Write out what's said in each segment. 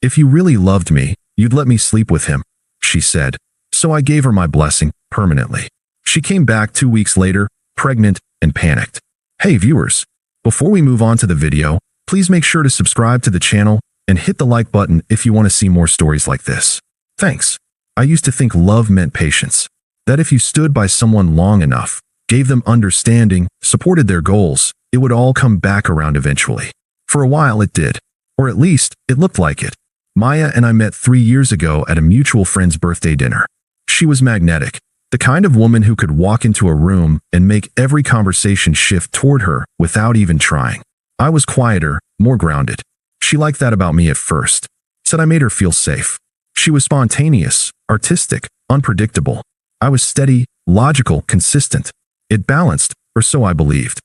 If you really loved me, you'd let me sleep with him, she said. So I gave her my blessing, permanently. She came back 2 weeks later, pregnant and panicked. Hey viewers, before we move on to the video, please make sure to subscribe to the channel and hit the like button if you want to see more stories like this. Thanks. I used to think love meant patience. That if you stood by someone long enough, gave them understanding, supported their goals, it would all come back around eventually. For a while it did. Or at least, it looked like it. Maya and I met 3 years ago at a mutual friend's birthday dinner. She was magnetic, the kind of woman who could walk into a room and make every conversation shift toward her without even trying. I was quieter, more grounded. She liked that about me at first. Said I made her feel safe. She was spontaneous, artistic, unpredictable. I was steady, logical, consistent. It balanced, or so I believed.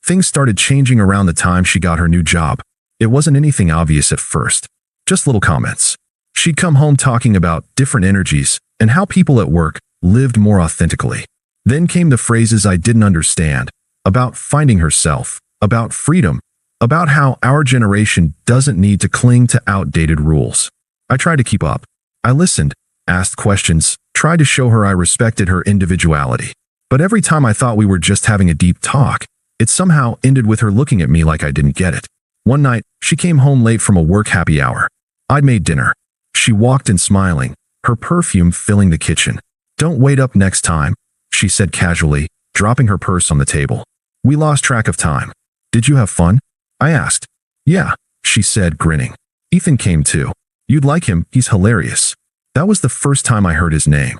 Things started changing around the time she got her new job. It wasn't anything obvious at first. Just little comments. She'd come home talking about different energies and how people at work lived more authentically. Then came the phrases I didn't understand, about finding herself, about freedom, about how our generation doesn't need to cling to outdated rules. I tried to keep up. I listened, asked questions, tried to show her I respected her individuality. But every time I thought we were just having a deep talk, it somehow ended with her looking at me like I didn't get it. One night, she came home late from a work happy hour. I'd made dinner. She walked in smiling, her perfume filling the kitchen. "Don't wait up next time," she said casually, dropping her purse on the table. We lost track of time. "Did you have fun?" I asked. "Yeah," she said, grinning. "Ethan came too. You'd like him, he's hilarious." That was the first time I heard his name.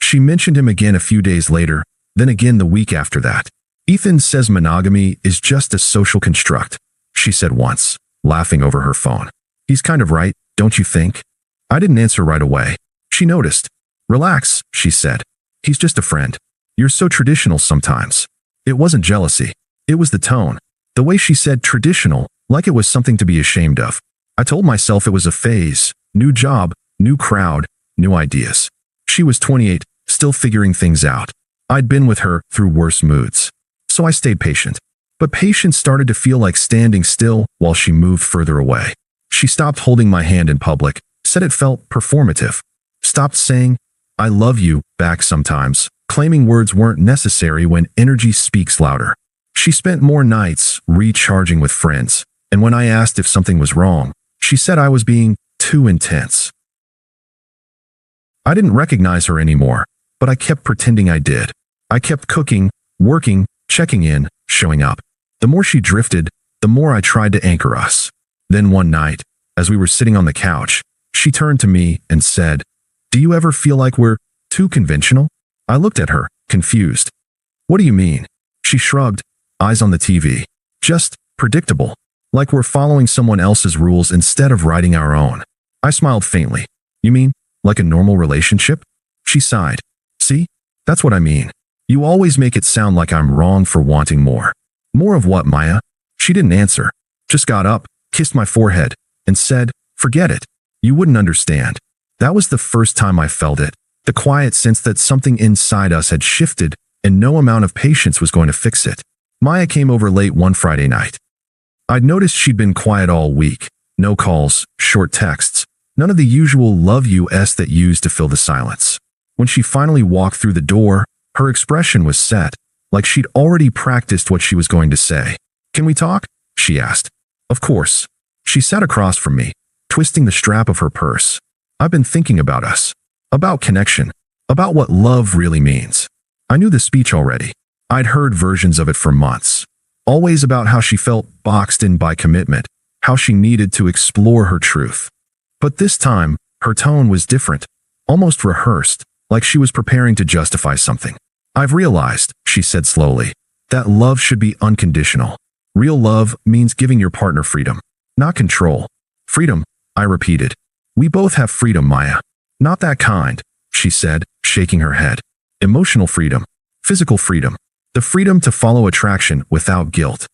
She mentioned him again a few days later, then again the week after that. "Ethan says monogamy is just a social construct," she said once, laughing over her phone. "He's kind of right, don't you think?" I didn't answer right away. She noticed. "Relax," she said. "He's just a friend. You're so traditional sometimes." It wasn't jealousy. It was the tone. The way she said traditional, like it was something to be ashamed of. I told myself it was a phase, new job, new crowd, new ideas. She was 28, still figuring things out. I'd been with her through worse moods. So I stayed patient. But patience started to feel like standing still while she moved further away. She stopped holding my hand in public, said it felt performative. Stopped saying, "I love you," back sometimes, claiming words weren't necessary when energy speaks louder. She spent more nights recharging with friends, and when I asked if something was wrong, she said I was being too intense. I didn't recognize her anymore, but I kept pretending I did. I kept cooking, working, checking in, showing up. The more she drifted, the more I tried to anchor us. Then one night, as we were sitting on the couch, she turned to me and said, "Do you ever feel like we're too conventional?" I looked at her, confused. "What do you mean?" She shrugged, eyes on the TV. "Just predictable. Like we're following someone else's rules instead of writing our own." I smiled faintly. "You mean, like a normal relationship?" She sighed. "See? That's what I mean. You always make it sound like I'm wrong for wanting more." "More of what, Maya?" She didn't answer, just got up, kissed my forehead, and said, "Forget it. You wouldn't understand." That was the first time I felt it, the quiet sense that something inside us had shifted and no amount of patience was going to fix it. Maya came over late one Friday night. I'd noticed she'd been quiet all week. No calls, short texts, none of the usual love yous that used to fill the silence. When she finally walked through the door, her expression was set, like she'd already practiced what she was going to say. "Can we talk?" she asked. "Of course." She sat across from me, twisting the strap of her purse. "I've been thinking about us. About connection. About what love really means." I knew the speech already. I'd heard versions of it for months. Always about how she felt boxed in by commitment, how she needed to explore her truth. But this time, her tone was different, almost rehearsed, like she was preparing to justify something. "I've realized," she said slowly, "that love should be unconditional. Real love means giving your partner freedom, not control." "Freedom," I repeated. "We both have freedom, Maya." "Not that kind," she said, shaking her head. "Emotional freedom, physical freedom, the freedom to follow attraction without guilt."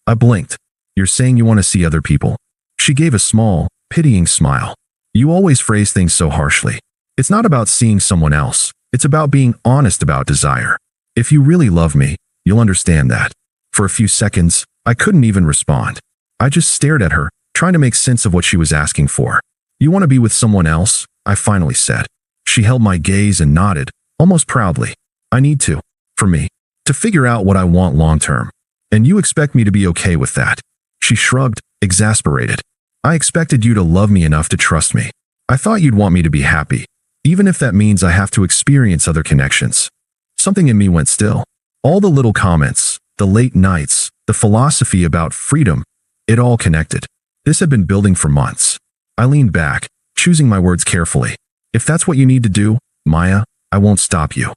I blinked. "You're saying you want to see other people?" She gave a small, pitying smile. "You always phrase things so harshly. It's not about seeing someone else. It's about being honest about desire. If you really love me, you'll understand that." For a few seconds, I couldn't even respond. I just stared at her, trying to make sense of what she was asking for. You want to be with someone else? I finally said. She held my gaze and nodded, almost proudly. I need to. For me. To figure out what I want long term. And you expect me to be okay with that? She shrugged, exasperated. I expected you to love me enough to trust me. I thought you'd want me to be happy, even if that means I have to experience other connections. Something in me went still. All the little comments, the late nights, the philosophy about freedom, it all connected. This had been building for months. I leaned back, choosing my words carefully. If that's what you need to do, Maya, I won't stop you.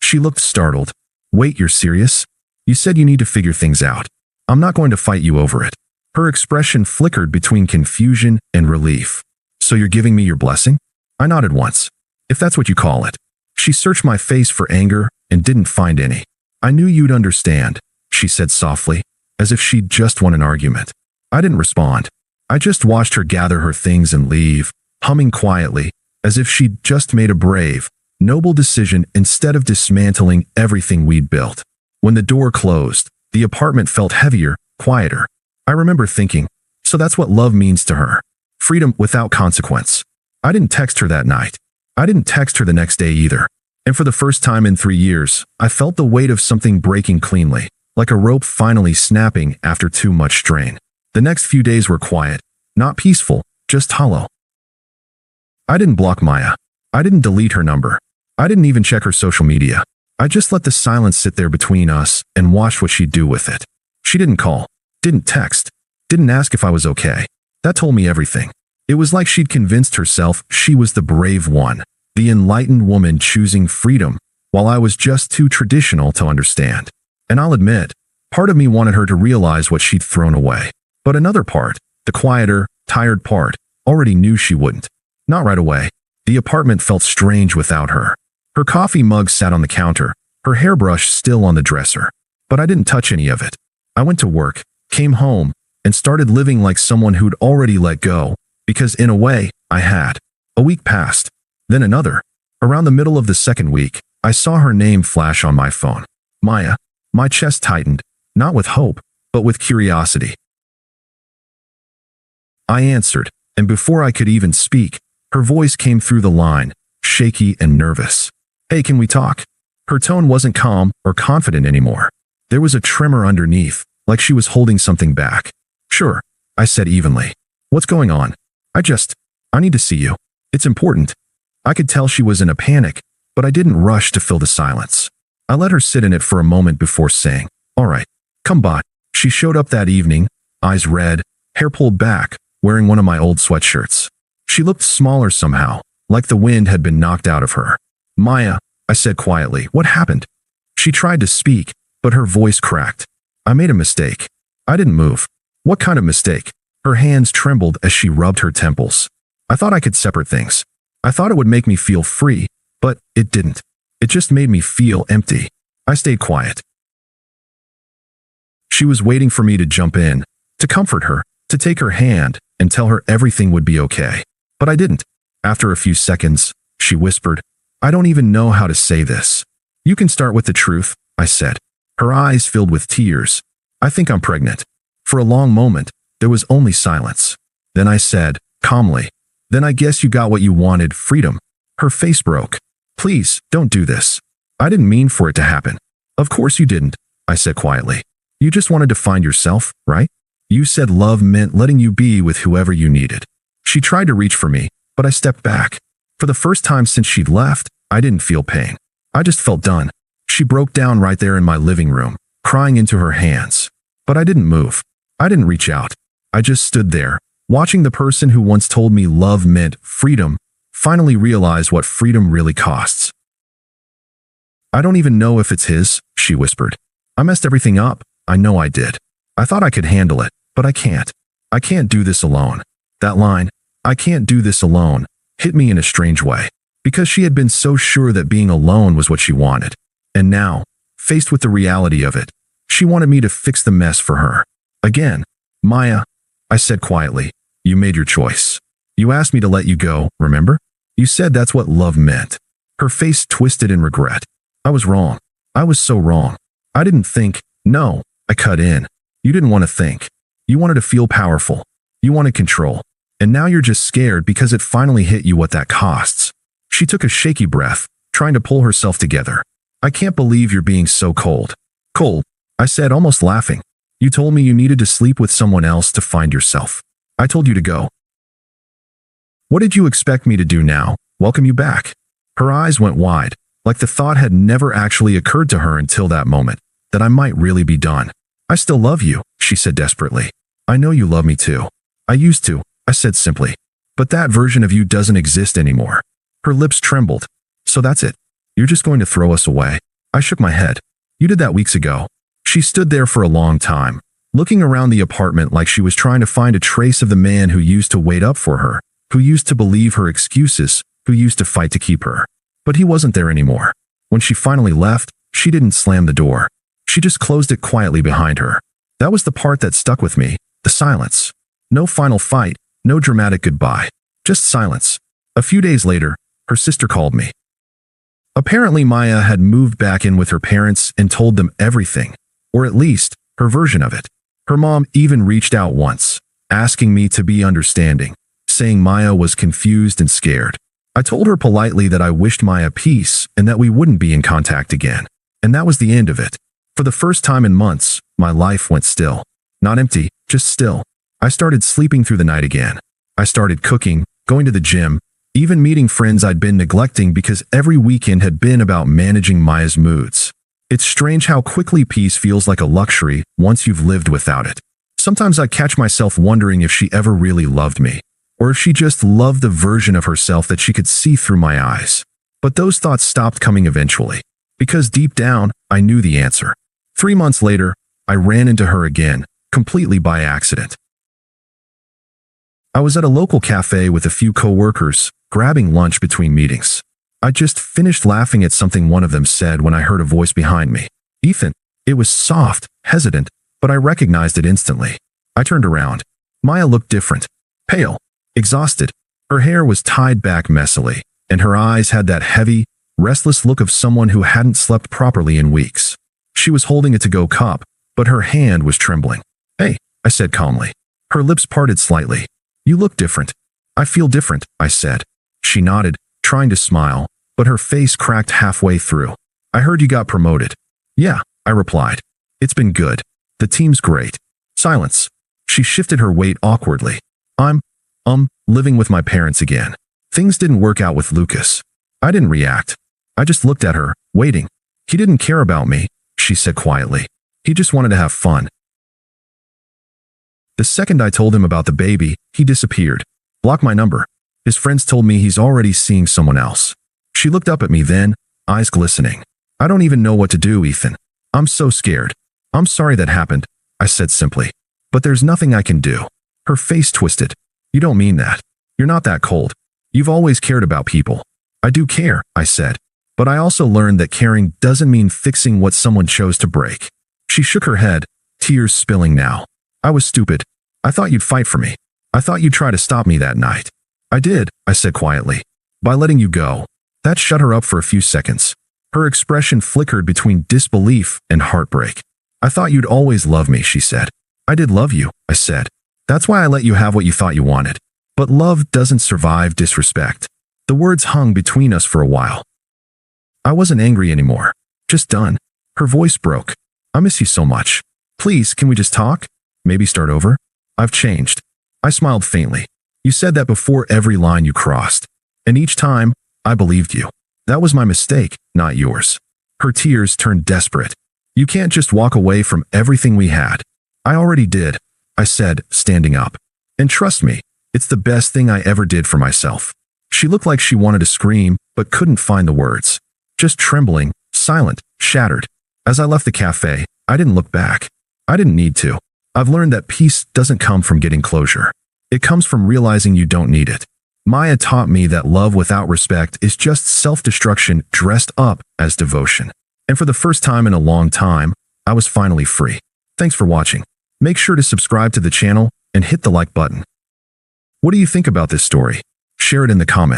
She looked startled. Wait, you're serious? You said you need to figure things out. I'm not going to fight you over it. Her expression flickered between confusion and relief. So you're giving me your blessing? I nodded once. If that's what you call it. She searched my face for anger and didn't find any. I knew you'd understand, she said softly, as if she'd just won an argument. I didn't respond. I just watched her gather her things and leave, humming quietly, as if she'd just made a brave, noble decision instead of dismantling everything we'd built. When the door closed, the apartment felt heavier, quieter. I remember thinking, so that's what love means to her. Freedom without consequence. I didn't text her that night. I didn't text her the next day either. And for the first time in 3 years, I felt the weight of something breaking cleanly, like a rope finally snapping after too much strain. The next few days were quiet, not peaceful, just hollow. I didn't block Maya. I didn't delete her number. I didn't even check her social media. I just let the silence sit there between us and watched what she'd do with it. She didn't call, didn't text, didn't ask if I was okay. That told me everything. It was like she'd convinced herself she was the brave one, the enlightened woman choosing freedom, while I was just too traditional to understand. And I'll admit, part of me wanted her to realize what she'd thrown away. But another part, the quieter, tired part, already knew she wouldn't. Not right away. The apartment felt strange without her. Her coffee mug sat on the counter, her hairbrush still on the dresser. But I didn't touch any of it. I went to work, came home, and started living like someone who'd already let go, because in a way, I had. A week passed. Then another. Around the middle of the second week, I saw her name flash on my phone. Maya. My chest tightened, not with hope, but with curiosity. I answered, and before I could even speak, her voice came through the line, shaky and nervous. Hey, can we talk? Her tone wasn't calm or confident anymore. There was a tremor underneath, like she was holding something back. Sure, I said evenly. What's going on? I need to see you. It's important. I could tell she was in a panic, but I didn't rush to fill the silence. I let her sit in it for a moment before saying, all right, come by. She showed up that evening, eyes red, hair pulled back, wearing one of my old sweatshirts. She looked smaller somehow, like the wind had been knocked out of her. Maya, I said quietly, what happened? She tried to speak, but her voice cracked. I made a mistake. I didn't move. What kind of mistake? Her hands trembled as she rubbed her temples. I thought I could separate things. I thought it would make me feel free, but it didn't. It just made me feel empty. I stayed quiet. She was waiting for me to jump in, to comfort her, to take her hand and tell her everything would be okay. But I didn't. After a few seconds, she whispered, I don't even know how to say this. You can start with the truth, I said. Her eyes filled with tears. I think I'm pregnant. For a long moment, there was only silence. Then I said, calmly, then I guess you got what you wanted, freedom. Her face broke. Please, don't do this. I didn't mean for it to happen. Of course you didn't, I said quietly. You just wanted to find yourself, right? You said love meant letting you be with whoever you needed. She tried to reach for me, but I stepped back. For the first time since she'd left, I didn't feel pain. I just felt done. She broke down right there in my living room, crying into her hands. But I didn't move. I didn't reach out. I just stood there, watching the person who once told me love meant freedom, finally realize what freedom really costs. I don't even know if it's his, she whispered. I messed everything up. I know I did. I thought I could handle it, but I can't. I can't do this alone. That line, I can't do this alone, hit me in a strange way, because she had been so sure that being alone was what she wanted. And now, faced with the reality of it, she wanted me to fix the mess for her. Again, Maya, I said quietly, you made your choice. You asked me to let you go, remember? You said that's what love meant. Her face twisted in regret. I was wrong. I was so wrong. I didn't think, no, I cut in. You didn't want to think. You wanted to feel powerful. You wanted control. And now you're just scared because it finally hit you what that costs. She took a shaky breath, trying to pull herself together. I can't believe you're being so cold. Cold, I said, almost laughing. You told me you needed to sleep with someone else to find yourself. I told you to go. What did you expect me to do now? Welcome you back? Her eyes went wide, like the thought had never actually occurred to her until that moment, that I might really be done. I still love you, she said desperately. I know you love me too. I used to, I said simply. But that version of you doesn't exist anymore. Her lips trembled. So that's it. You're just going to throw us away? I shook my head. You did that weeks ago. She stood there for a long time, looking around the apartment like she was trying to find a trace of the man who used to wait up for her, who used to believe her excuses, who used to fight to keep her. But he wasn't there anymore. When she finally left, she didn't slam the door. She just closed it quietly behind her. That was the part that stuck with me, the silence. No final fight, no dramatic goodbye. Just silence. A few days later, her sister called me. Apparently Maya had moved back in with her parents and told them everything, or at least, her version of it. Her mom even reached out once, asking me to be understanding, saying Maya was confused and scared. I told her politely that I wished Maya peace and that we wouldn't be in contact again. And that was the end of it. For the first time in months, my life went still. Not empty, just still. I started sleeping through the night again. I started cooking, going to the gym, even meeting friends I'd been neglecting because every weekend had been about managing Maya's moods. It's strange how quickly peace feels like a luxury once you've lived without it. Sometimes I catch myself wondering if she ever really loved me, or if she just loved the version of herself that she could see through my eyes. But those thoughts stopped coming eventually, because deep down, I knew the answer. 3 months later, I ran into her again, completely by accident. I was at a local cafe with a few coworkers, grabbing lunch between meetings. I just finished laughing at something one of them said when I heard a voice behind me. Ethan. It was soft, hesitant, but I recognized it instantly. I turned around. Maya looked different. Pale. Exhausted. Her hair was tied back messily, and her eyes had that heavy, restless look of someone who hadn't slept properly in weeks. She was holding a to-go cup, but her hand was trembling. Hey, I said calmly. Her lips parted slightly. You look different. I feel different, I said. She nodded, trying to smile, but her face cracked halfway through. I heard you got promoted. Yeah, I replied. It's been good. The team's great. Silence. She shifted her weight awkwardly. I'm living with my parents again. Things didn't work out with Lucas. I didn't react. I just looked at her, waiting. He didn't care about me, she said quietly. He just wanted to have fun. The second I told him about the baby, he disappeared. Blocked my number. His friends told me he's already seeing someone else. She looked up at me then, eyes glistening. I don't even know what to do, Ethan. I'm so scared. I'm sorry that happened, I said simply. But there's nothing I can do. Her face twisted. You don't mean that. You're not that cold. You've always cared about people. I do care, I said. But I also learned that caring doesn't mean fixing what someone chose to break. She shook her head, tears spilling now. I was stupid. I thought you'd fight for me. I thought you'd try to stop me that night. I did, I said quietly. By letting you go. That shut her up for a few seconds. Her expression flickered between disbelief and heartbreak. I thought you'd always love me, she said. I did love you, I said. That's why I let you have what you thought you wanted. But love doesn't survive disrespect. The words hung between us for a while. I wasn't angry anymore. Just done. Her voice broke. I miss you so much. Please, can we just talk? Maybe start over? I've changed. I smiled faintly. You said that before every line you crossed. And each time, I believed you. That was my mistake, not yours. Her tears turned desperate. You can't just walk away from everything we had. I already did, I said, standing up. And trust me, it's the best thing I ever did for myself. She looked like she wanted to scream, but couldn't find the words. Just trembling, silent, shattered. As I left the cafe, I didn't look back. I didn't need to. I've learned that peace doesn't come from getting closure. It comes from realizing you don't need it. Maya taught me that love without respect is just self-destruction dressed up as devotion. And for the first time in a long time, I was finally free. Thanks for watching. Make sure to subscribe to the channel and hit the like button. What do you think about this story? Share it in the comments.